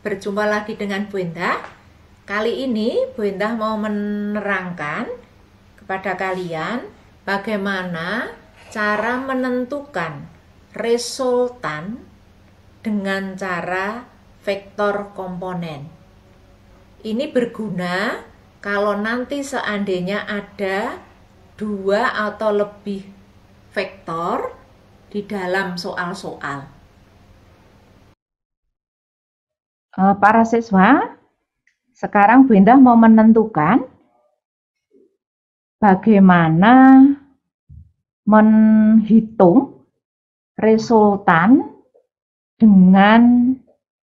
Berjumpa lagi dengan Bu Endah. Kali ini Bu Endah mau menerangkan kepada kalian bagaimana cara menentukan resultan dengan cara vektor komponen. Ini berguna kalau nanti seandainya ada dua atau lebih vektor di dalam soal-soal. Para siswa, sekarang Bu Endah mau menentukan bagaimana menghitung resultan dengan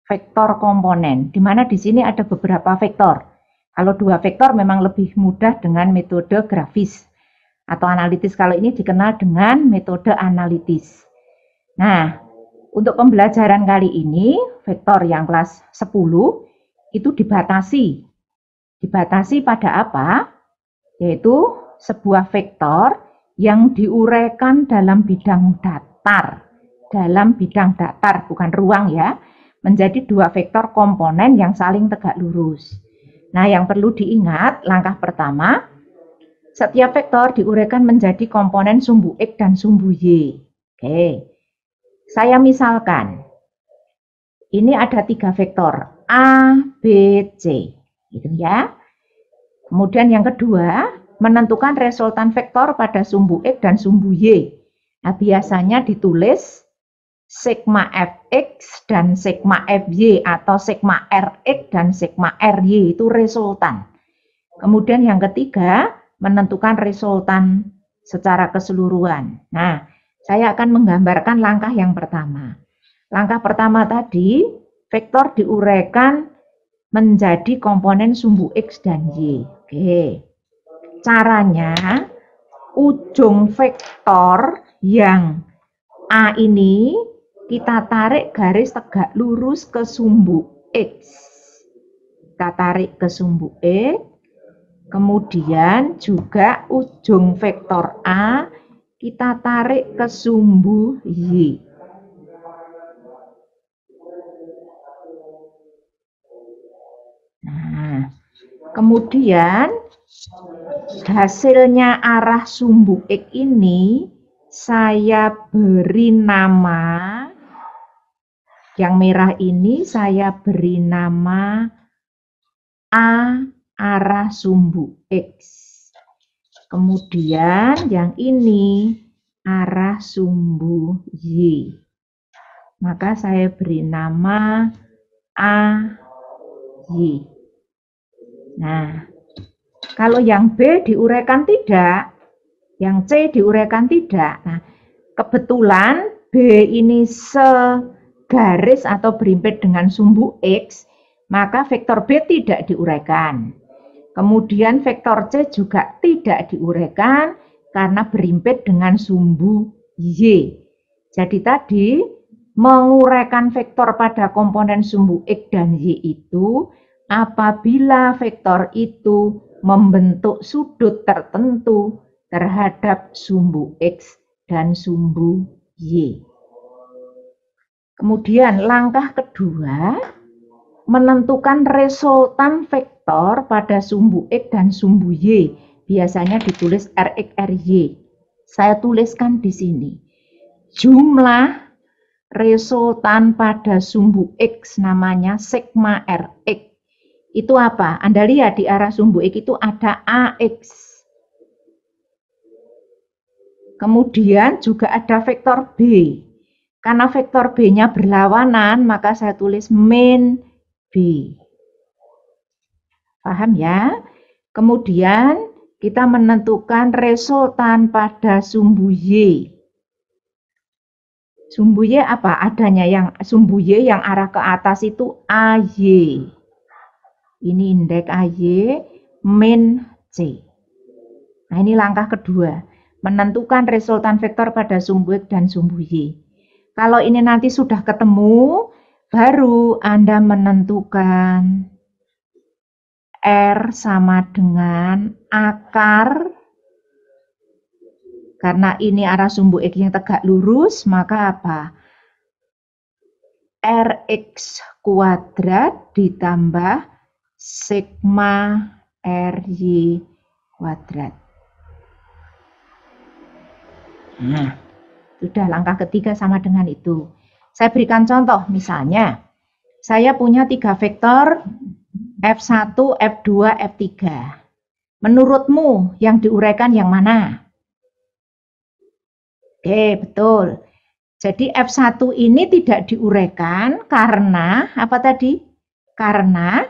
vektor komponen, di mana di sini ada beberapa vektor. Kalau dua vektor memang lebih mudah dengan metode grafis atau analitis. Kalau ini dikenal dengan metode analitis. Nah, untuk pembelajaran kali ini, vektor yang kelas 10 itu dibatasi. Dibatasi pada apa? Yaitu sebuah vektor yang diuraikan dalam bidang datar. Dalam bidang datar, bukan ruang ya. Menjadi dua vektor komponen yang saling tegak lurus. Nah, yang perlu diingat, langkah pertama, setiap vektor diuraikan menjadi komponen sumbu X dan sumbu Y. Oke. Saya misalkan, ini ada tiga vektor, A, B, C. Gitu ya. Kemudian yang kedua, menentukan resultan vektor pada sumbu X dan sumbu Y. Nah, biasanya ditulis sigma Fx dan sigma Fy atau sigma Rx dan sigma Ry, itu resultan. Kemudian yang ketiga, menentukan resultan secara keseluruhan. Nah, saya akan menggambarkan langkah yang pertama. Langkah pertama tadi, vektor diuraikan menjadi komponen sumbu X dan Y. Oke. Caranya, ujung vektor yang A ini kita tarik garis tegak lurus ke sumbu X. Kita tarik ke sumbu X. Kemudian juga ujung vektor A kita tarik ke sumbu Y. Nah, kemudian hasilnya arah sumbu X ini saya beri nama, yang merah ini saya beri nama A arah sumbu X. Kemudian yang ini arah sumbu Y. Maka saya beri nama A, Y. Nah, kalau yang B diuraikan tidak, yang C diuraikan tidak. Nah, kebetulan B ini segaris atau berimpit dengan sumbu X, maka vektor B tidak diuraikan. Kemudian vektor C juga tidak diuraikan karena berimpit dengan sumbu Y. Jadi tadi menguraikan vektor pada komponen sumbu X dan Y itu apabila vektor itu membentuk sudut tertentu terhadap sumbu X dan sumbu Y. Kemudian langkah kedua, menentukan resultan vektor pada sumbu X dan sumbu Y. Biasanya ditulis Rx, Ry. Saya tuliskan di sini. Jumlah resultan pada sumbu X namanya sigma Rx. Itu apa? Anda lihat di arah sumbu X itu ada AX. Kemudian juga ada vektor B. Karena vektor B-nya berlawanan, maka saya tulis min B. Paham ya? Kemudian kita menentukan resultan pada sumbu Y. Sumbu Y apa? Adanya yang sumbu Y yang arah ke atas itu AY. Ini indeks AY min C. Nah, ini langkah kedua. Menentukan resultan vektor pada sumbu X dan sumbu Y. Kalau ini nanti sudah ketemu, baru Anda menentukan R sama dengan akar, karena ini arah sumbu X yang tegak lurus, maka apa? Rx kuadrat ditambah sigma Ry kuadrat. Nah, sudah langkah ketiga sama dengan itu. Saya berikan contoh, misalnya saya punya 3 vektor F1, F2, F3. Menurutmu yang diuraikan yang mana? Oke, betul. Jadi F1 ini tidak diuraikan karena apa tadi? Karena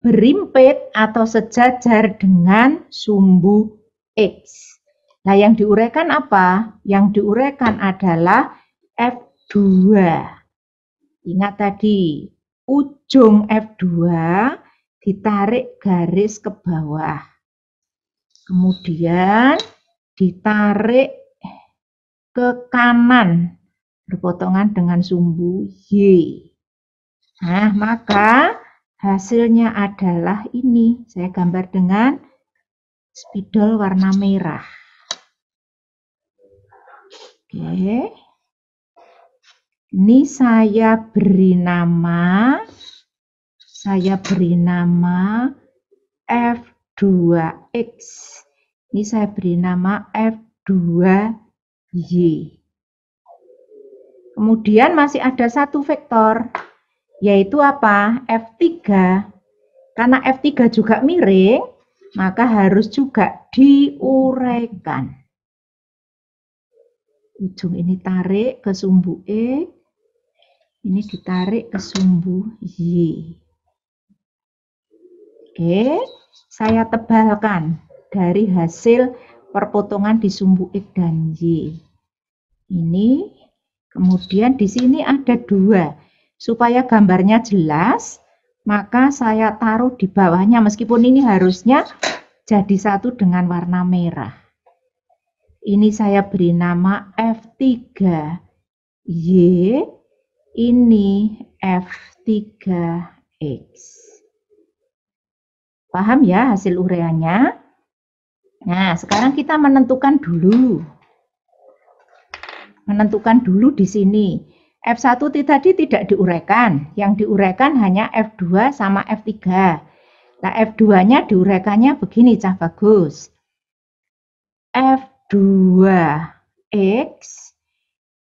berimpit atau sejajar dengan sumbu X. Nah, yang diuraikan apa? Yang diuraikan adalah F2. Ingat tadi, ujung F2 ditarik garis ke bawah. Kemudian ditarik ke kanan, berpotongan dengan sumbu Y. Nah, maka hasilnya adalah ini. Saya gambar dengan spidol warna merah. Oke. Ini saya beri nama F2X. Ini saya beri nama F2Y. Kemudian masih ada satu vektor, yaitu apa? F3. Karena F3 juga miring, maka harus juga diuraikan. Ujung ini tarik ke sumbu X, ini ditarik ke sumbu Y. Oke, saya tebalkan dari hasil perpotongan di sumbu X dan Y. Ini, kemudian di sini ada 2. Supaya gambarnya jelas, maka saya taruh di bawahnya, meskipun ini harusnya jadi satu dengan warna merah. Ini saya beri nama F3Y, ini F3X. Paham ya hasil uraiannya? Nah, sekarang kita menentukan dulu. Di sini. F1 tadi tidak diuraikan. Yang diuraikan hanya F2 sama F3. Nah, F2-nya diuraikannya begini, Cah Bagus. F2X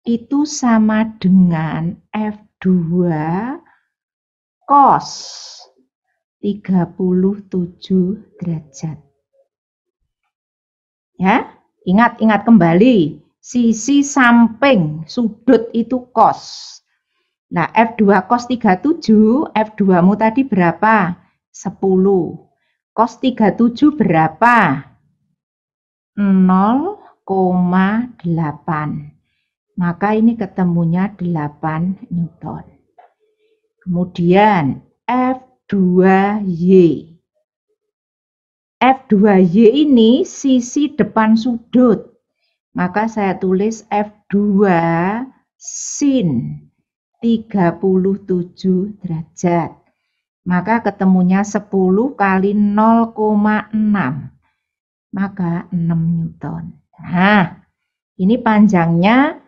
itu sama dengan F2 cos 37 derajat. Ya, ingat kembali, sisi samping sudut itu cos. Nah, F2 cos 37, F2-mu tadi berapa? 10. Cos 37 berapa? 0,8. Maka ini ketemunya 8 Newton. Kemudian F2Y. F2Y ini sisi depan sudut. Maka saya tulis F2 sin 37 derajat. Maka ketemunya 10 kali 0,6. Maka 6 Newton. Nah, ini panjangnya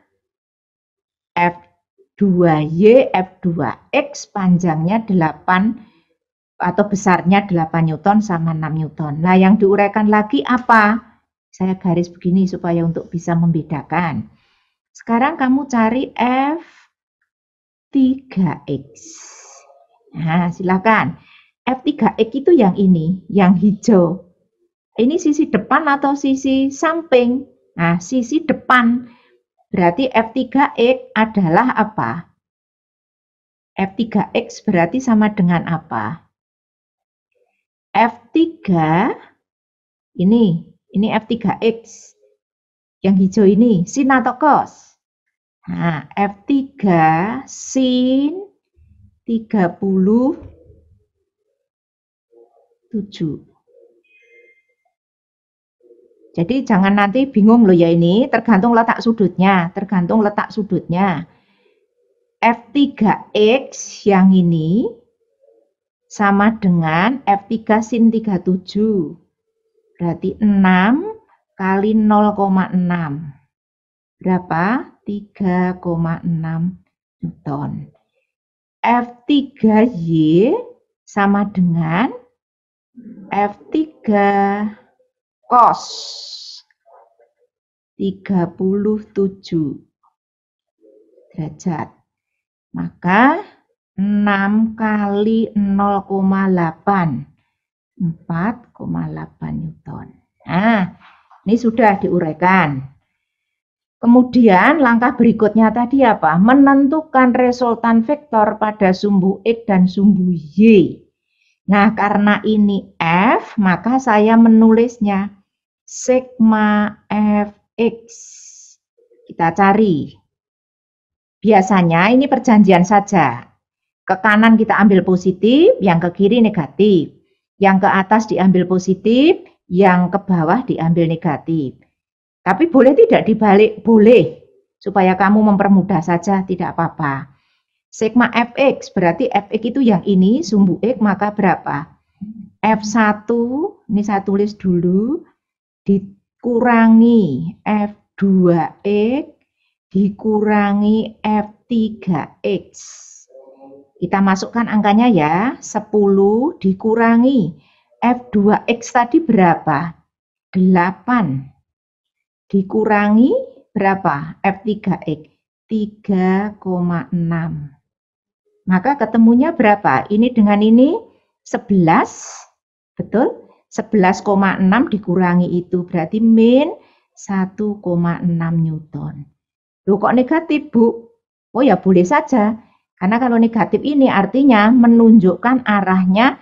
F2Y, F2X panjangnya 8 atau besarnya 8 Newton sama 6 Newton. Nah, yang diuraikan lagi apa? Saya garis begini supaya untuk bisa membedakan. Sekarang kamu cari F3X. Nah, silakan. F3X itu yang ini, yang hijau. Ini sisi depan atau sisi samping? Nah, sisi depan. Berarti F3X adalah apa? F3X berarti sama dengan apa? F3 ini F3X. Yang hijau ini sin atau cos? Nah, F3 sin 37. Jadi jangan nanti bingung loh ya, ini tergantung letak sudutnya, F3X yang ini sama dengan F3 sin 37. Berarti 6 kali 0,6. Berapa? 3,6 Newton. F3Y sama dengan F3 cos 37 derajat. Maka 6 kali 0,8 4,8 Newton. Nah, ini sudah diuraikan. Kemudian langkah berikutnya tadi apa? Menentukan resultan vektor pada sumbu X dan sumbu Y. Nah, karena ini F, maka saya menulisnya sigma Fx. Kita cari. Biasanya ini perjanjian saja. Ke kanan kita ambil positif, yang ke kiri negatif. Yang ke atas diambil positif, yang ke bawah diambil negatif. Tapi boleh tidak dibalik? Boleh. Supaya kamu mempermudah saja, tidak apa-apa. Sigma Fx, berarti Fx itu yang ini, sumbu X, maka berapa? F1, ini saya tulis dulu, dikurangi F2X, dikurangi F3X. Kita masukkan angkanya ya, 10 dikurangi F2X tadi berapa? 8. Dikurangi berapa? F3X, 3,6. Maka ketemunya berapa? Ini dengan ini 11, betul? 11,6 dikurangi itu berarti min 1,6 Newton. Loh kok negatif, Bu? Oh ya boleh saja. Karena kalau negatif ini artinya menunjukkan arahnya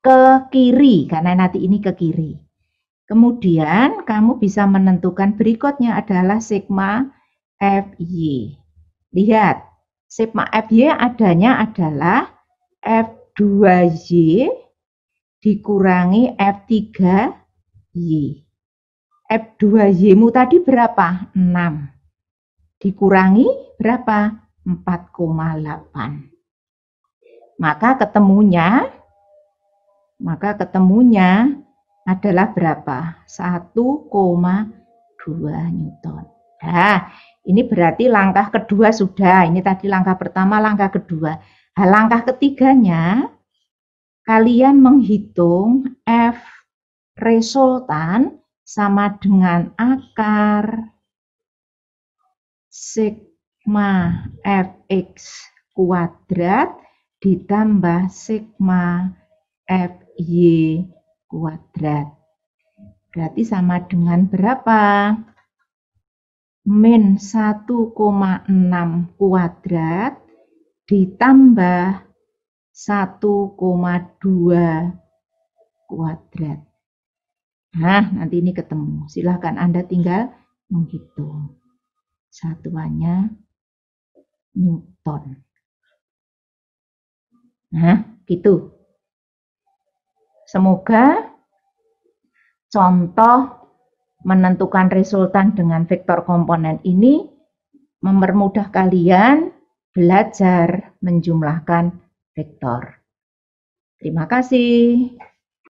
ke kiri, karena nanti ini ke kiri. Kemudian kamu bisa menentukan berikutnya adalah sigma Fy. Lihat, sigma Fy adanya adalah F2Y dikurangi F3Y. F2Y-mu tadi berapa? 6. Dikurangi berapa? 4,8. Maka ketemunya adalah berapa? 1,2 Newton. Nah, ini berarti langkah kedua sudah. Ini tadi langkah pertama, langkah kedua. Nah, langkah ketiganya, kalian menghitung F resultan sama dengan akar sigma Fx kuadrat ditambah sigma Fy kuadrat. Berarti sama dengan berapa? Min 1,6 kuadrat ditambah 1,2 kuadrat. Nah, nanti ini ketemu. Silahkan Anda tinggal menghitung. Satuannya Newton. Nah, gitu. Semoga contoh menentukan resultan dengan vektor komponen ini mempermudah kalian belajar menjumlahkan vektor. Terima kasih.